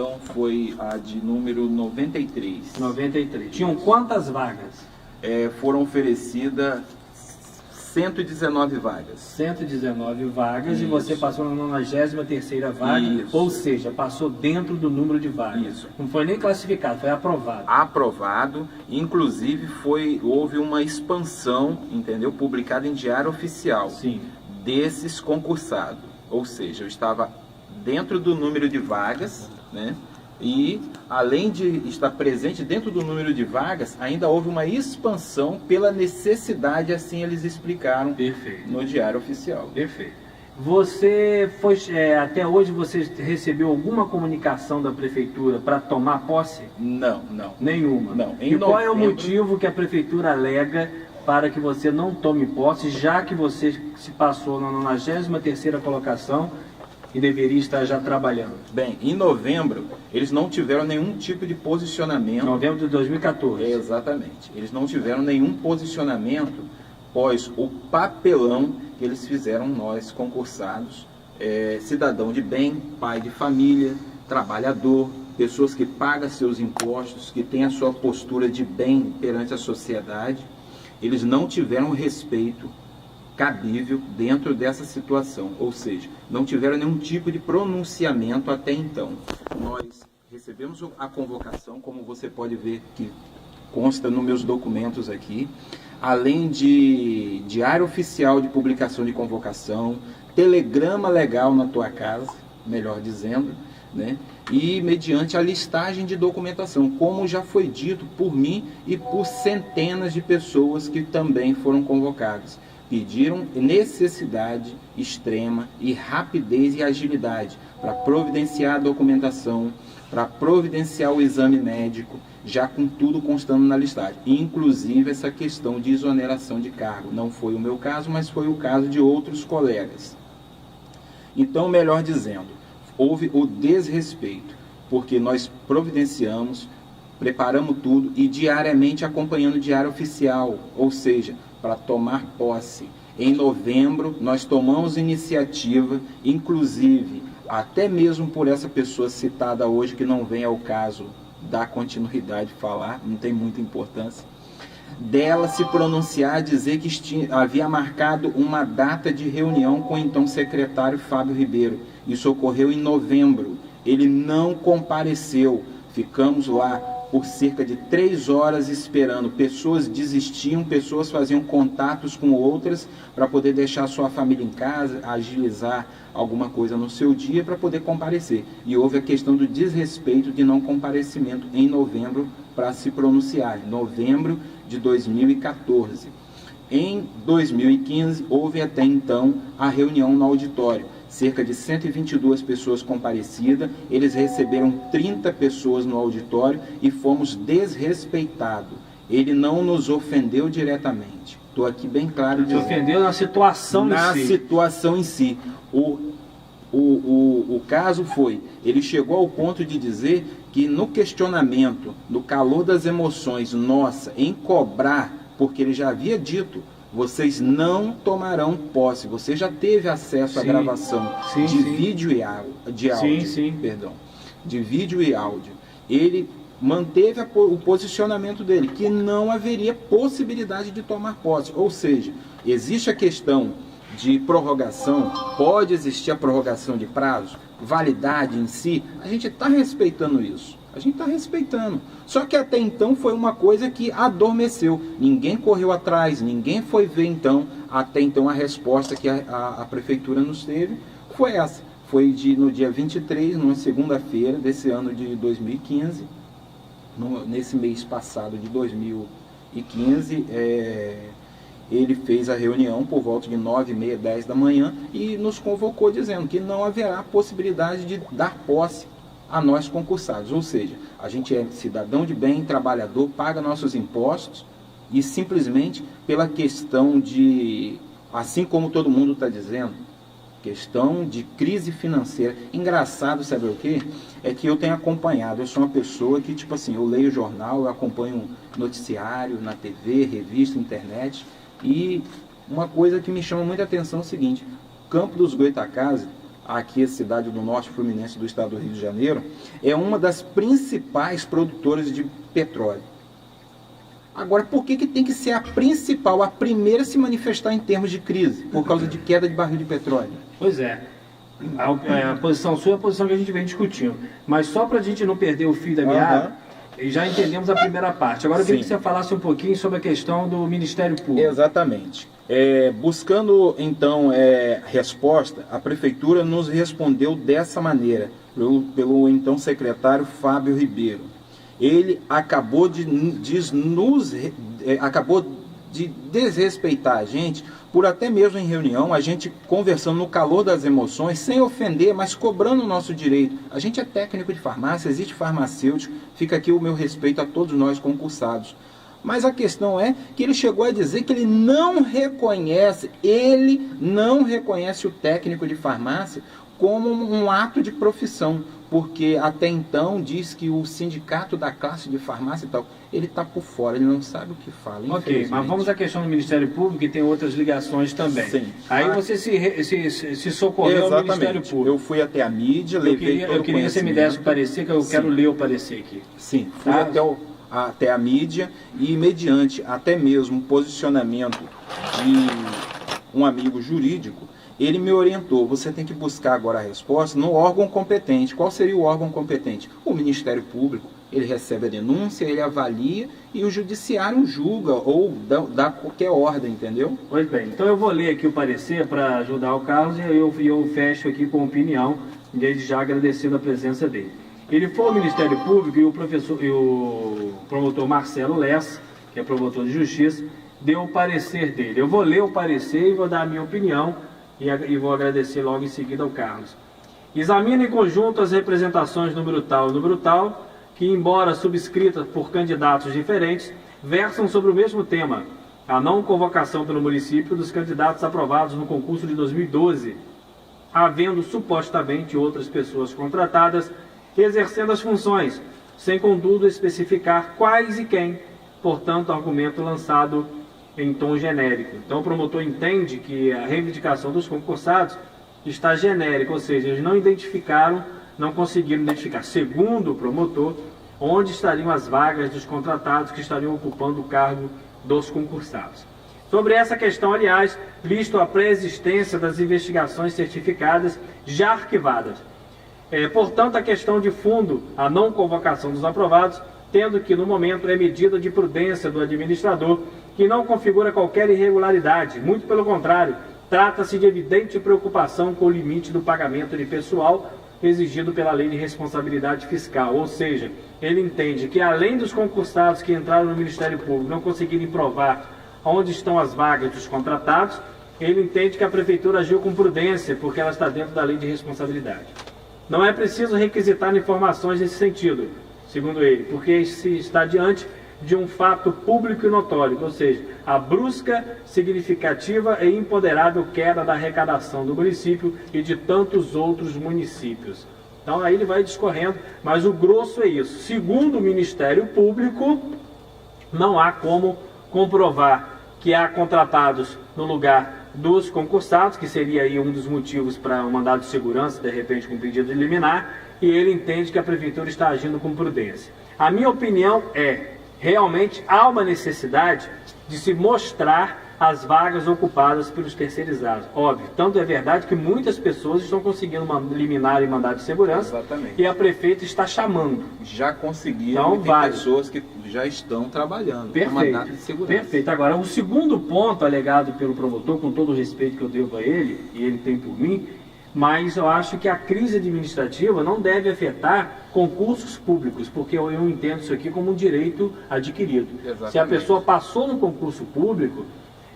Então foi a de número 93. 93. Tinham quantas vagas? Foram oferecidas 119 vagas. 119 vagas. Isso. E você passou na 93ª vaga, Isso. ou seja, passou dentro do número de vagas. Isso. Não foi nem classificado, foi aprovado. Aprovado, inclusive houve uma expansão, entendeu? Publicada em Diário Oficial. Sim. Desses concursados. Ou seja, eu estava dentro do número de vagas, né? E além de estar presente dentro do número de vagas, ainda houve uma expansão pela necessidade, assim eles explicaram. Perfeito. No Diário Oficial. Perfeito. Você foi, até hoje você recebeu alguma comunicação da prefeitura para tomar posse? Não. Nenhuma? Não. E qual é o motivo que a prefeitura alega para que você não tome posse, já que você se passou na 93ª colocação e deveria estar já trabalhando? Bem, em novembro, eles não tiveram nenhum tipo de posicionamento. Novembro de 2014. Exatamente. Eles não tiveram nenhum posicionamento após o papelão que eles fizeram, nós concursados, cidadão de bem, pai de família, trabalhador, pessoas que pagam seus impostos, que têm a sua postura de bem perante a sociedade. Eles não tiveram respeito cabível dentro dessa situação, ou seja, não tiveram nenhum tipo de pronunciamento até então. Nós recebemos a convocação, como você pode ver que consta nos meus documentos aqui, além de Diário Oficial de publicação de convocação, telegrama legal na tua casa, melhor dizendo, né? E mediante a listagem de documentação, como já foi dito por mim e por centenas de pessoas que também foram convocadas. Pediram necessidade extrema e rapidez e agilidade para providenciar a documentação, para providenciar o exame médico, já com tudo constando na listagem. Inclusive essa questão de exoneração de cargo. Não foi o meu caso, mas foi o caso de outros colegas. Então, melhor dizendo, houve o desrespeito, porque nós providenciamos, preparamos tudo e diariamente acompanhando o Diário Oficial, ou seja, para tomar posse. Em novembro, nós tomamos iniciativa, inclusive, até mesmo por essa pessoa citada hoje, que não vem ao caso dar continuidade, falar, não tem muita importância, dela se pronunciar, dizer que havia marcado uma data de reunião com o então secretário Fábio Ribeiro. Isso ocorreu em novembro. Ele não compareceu. Ficamos lá por cerca de 3 horas esperando. Pessoas desistiam, pessoas faziam contatos com outras para poder deixar sua família em casa, agilizar alguma coisa no seu dia para poder comparecer. E houve a questão do desrespeito de não comparecimento em novembro para se pronunciar. Novembro de 2014. Em 2015, houve até então a reunião no auditório. Cerca de 122 pessoas comparecidas, eles receberam 30 pessoas no auditório e fomos desrespeitados. Ele não nos ofendeu diretamente. Estou aqui bem claro dizendo. Ofendeu na situação em si. Na situação em si. O caso foi, ele chegou ao ponto de dizer que no questionamento, no calor das emoções, nossa, em cobrar, porque ele já havia dito, vocês não tomarão posse. Você já teve acesso à gravação de vídeo e áudio, de vídeo e áudio. Ele manteve o posicionamento dele, que não haveria possibilidade de tomar posse. Ou seja, existe a questão de prorrogação, pode existir a prorrogação de prazo, validade em si, a gente está respeitando isso. A gente está respeitando. Só que até então foi uma coisa que adormeceu. Ninguém correu atrás, ninguém foi ver então. Até então a resposta que a prefeitura nos teve foi essa. Foi no dia 23, numa segunda-feira desse ano de 2015, nesse mês passado de 2015, ele fez a reunião por volta de 9h30, 10 da manhã e nos convocou dizendo que não haverá possibilidade de dar posse a nós concursados, ou seja, a gente é cidadão de bem, trabalhador, paga nossos impostos e simplesmente pela questão de, assim como todo mundo está dizendo, questão de crise financeira. Engraçado, sabe o que? É que eu tenho acompanhado, eu sou uma pessoa que, tipo assim, eu leio jornal, eu acompanho noticiário na TV, revista, internet, e uma coisa que me chama muita atenção é o seguinte: Campo dos Goytacazes aqui a cidade do Norte Fluminense do estado do Rio de Janeiro, é uma das principais produtoras de petróleo. Agora, por que tem que ser a principal, a primeira a se manifestar em termos de crise, por causa de queda de barril de petróleo? Pois é. A posição sua é a posição que a gente vem discutindo. Mas só para a gente não perder o fio da meada, já entendemos a primeira parte. Agora eu queria que você falasse um pouquinho sobre a questão do Ministério Público. Exatamente. Buscando, então, resposta, a Prefeitura nos respondeu dessa maneira, pelo então secretário Fábio Ribeiro. Ele acabou de desrespeitar a gente, por até mesmo em reunião, a gente conversando no calor das emoções, sem ofender, mas cobrando o nosso direito. A gente é técnico de farmácia, existe farmacêutico, fica aqui o meu respeito a todos nós concursados. Mas a questão é que ele chegou a dizer que ele não reconhece o técnico de farmácia como um ato de profissão, porque até então diz que o sindicato da classe de farmácia e tal, ele está por fora, ele não sabe o que fala. Ok, mas vamos à questão do Ministério Público, que tem outras ligações também. Sim. Aí você se socorreu ao Ministério Público. Eu fui até a mídia, levei todo o Eu queria que você me desse o parecer, que eu quero ler o parecer aqui. Sim, fui até a mídia e mediante até mesmo o posicionamento de um amigo jurídico, ele me orientou, você tem que buscar agora a resposta no órgão competente. Qual seria o órgão competente? O Ministério Público. Ele recebe a denúncia, ele avalia e o judiciário julga ou dá qualquer ordem, entendeu? Pois bem, então eu vou ler aqui o parecer para ajudar o Carlos e eu fecho aqui com a opinião, desde já agradecendo a presença dele. Ele foi ao Ministério Público e o promotor Marcelo Lessa, que é promotor de justiça, deu o parecer dele. Eu vou ler o parecer e vou dar a minha opinião e vou agradecer logo em seguida ao Carlos. Examina em conjunto as representações número tal, que, embora subscritas por candidatos diferentes, versam sobre o mesmo tema, a não convocação pelo município dos candidatos aprovados no concurso de 2012, havendo supostamente outras pessoas contratadas exercendo as funções, sem contudo especificar quais e quem, portanto, argumento lançado em tom genérico. Então o promotor entende que a reivindicação dos concursados está genérica, ou seja, eles não conseguiram identificar, segundo o promotor, onde estariam as vagas dos contratados que estariam ocupando o cargo dos concursados. Sobre essa questão, aliás, visto a pré-existência das investigações certificadas já arquivadas. Portanto, a questão de fundo, a não convocação dos aprovados, tendo que no momento é medida de prudência do administrador, que não configura qualquer irregularidade, muito pelo contrário, trata-se de evidente preocupação com o limite do pagamento de pessoal exigido pela Lei de Responsabilidade Fiscal, ou seja, ele entende que além dos concursados que entraram no Ministério Público não conseguirem provar onde estão as vagas dos contratados, ele entende que a Prefeitura agiu com prudência, porque ela está dentro da Lei de Responsabilidade. Não é preciso requisitar informações nesse sentido, segundo ele, porque se está diante de um fato público e notório, ou seja, a brusca, significativa e imponderável queda da arrecadação do município e de tantos outros municípios. Então aí ele vai discorrendo, mas o grosso é isso. Segundo o Ministério Público, não há como comprovar que há contratados no lugar dos concursados, que seria aí um dos motivos para um mandado de segurança, de repente com pedido de liminar, e ele entende que a Prefeitura está agindo com prudência. A minha opinião realmente há uma necessidade de se mostrar as vagas ocupadas pelos terceirizados. Óbvio, tanto é verdade que muitas pessoas estão conseguindo liminar e mandado de segurança. Exatamente. E a prefeita está chamando. Já conseguiram, então, tem pessoas que já estão trabalhando com mandato de segurança. Perfeito. Agora, o segundo ponto alegado pelo promotor, com todo o respeito que eu devo a ele, e ele tem por mim, mas eu acho que a crise administrativa não deve afetar concursos públicos, porque eu entendo isso aqui como um direito adquirido. Exatamente. Se a pessoa passou no concurso público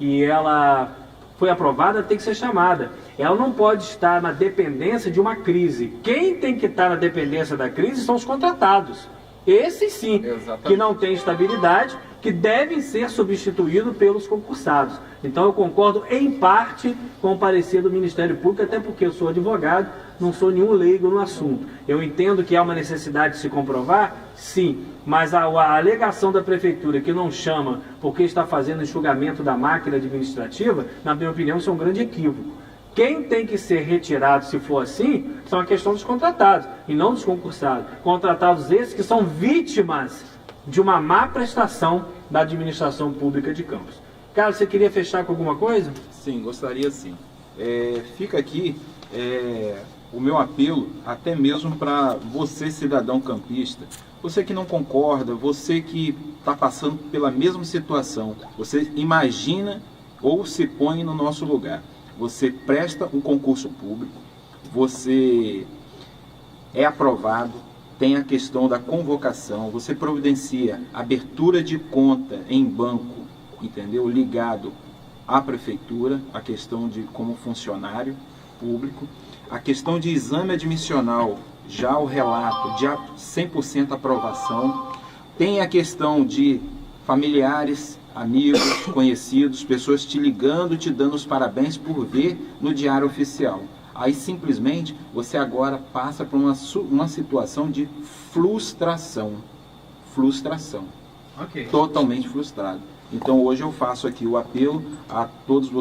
e ela foi aprovada, tem que ser chamada. Ela não pode estar na dependência de uma crise. Quem tem que estar na dependência da crise são os contratados. Esses sim, exatamente, que não têm estabilidade, que devem ser substituídos pelos concursados. Então eu concordo em parte com o parecer do Ministério Público, até porque eu sou advogado, não sou nenhum leigo no assunto. Eu entendo que há uma necessidade de se comprovar, sim, mas a alegação da Prefeitura que não chama porque está fazendo enxugamento da máquina administrativa, na minha opinião, isso é um grande equívoco. Quem tem que ser retirado, se for assim, são a questão dos contratados e não dos concursados. Contratados esses que são vítimas de uma má prestação da administração pública de Campos. Carlos, você queria fechar com alguma coisa? Sim, gostaria sim. Fica aqui o meu apelo, até mesmo para você, cidadão campista, você que não concorda, você que está passando pela mesma situação, você imagina ou se põe no nosso lugar. Você presta um concurso público, você é aprovado, tem a questão da convocação, você providencia abertura de conta em banco, entendeu? Ligado à prefeitura, a questão de como funcionário público, a questão de exame admissional, já o relato de 100% aprovação, tem a questão de familiares, amigos, conhecidos, pessoas te ligando, te dando os parabéns por ver no Diário Oficial. Aí simplesmente você agora passa por uma situação de frustração. Ok. Totalmente frustrado. Então hoje eu faço aqui o apelo a todos vocês.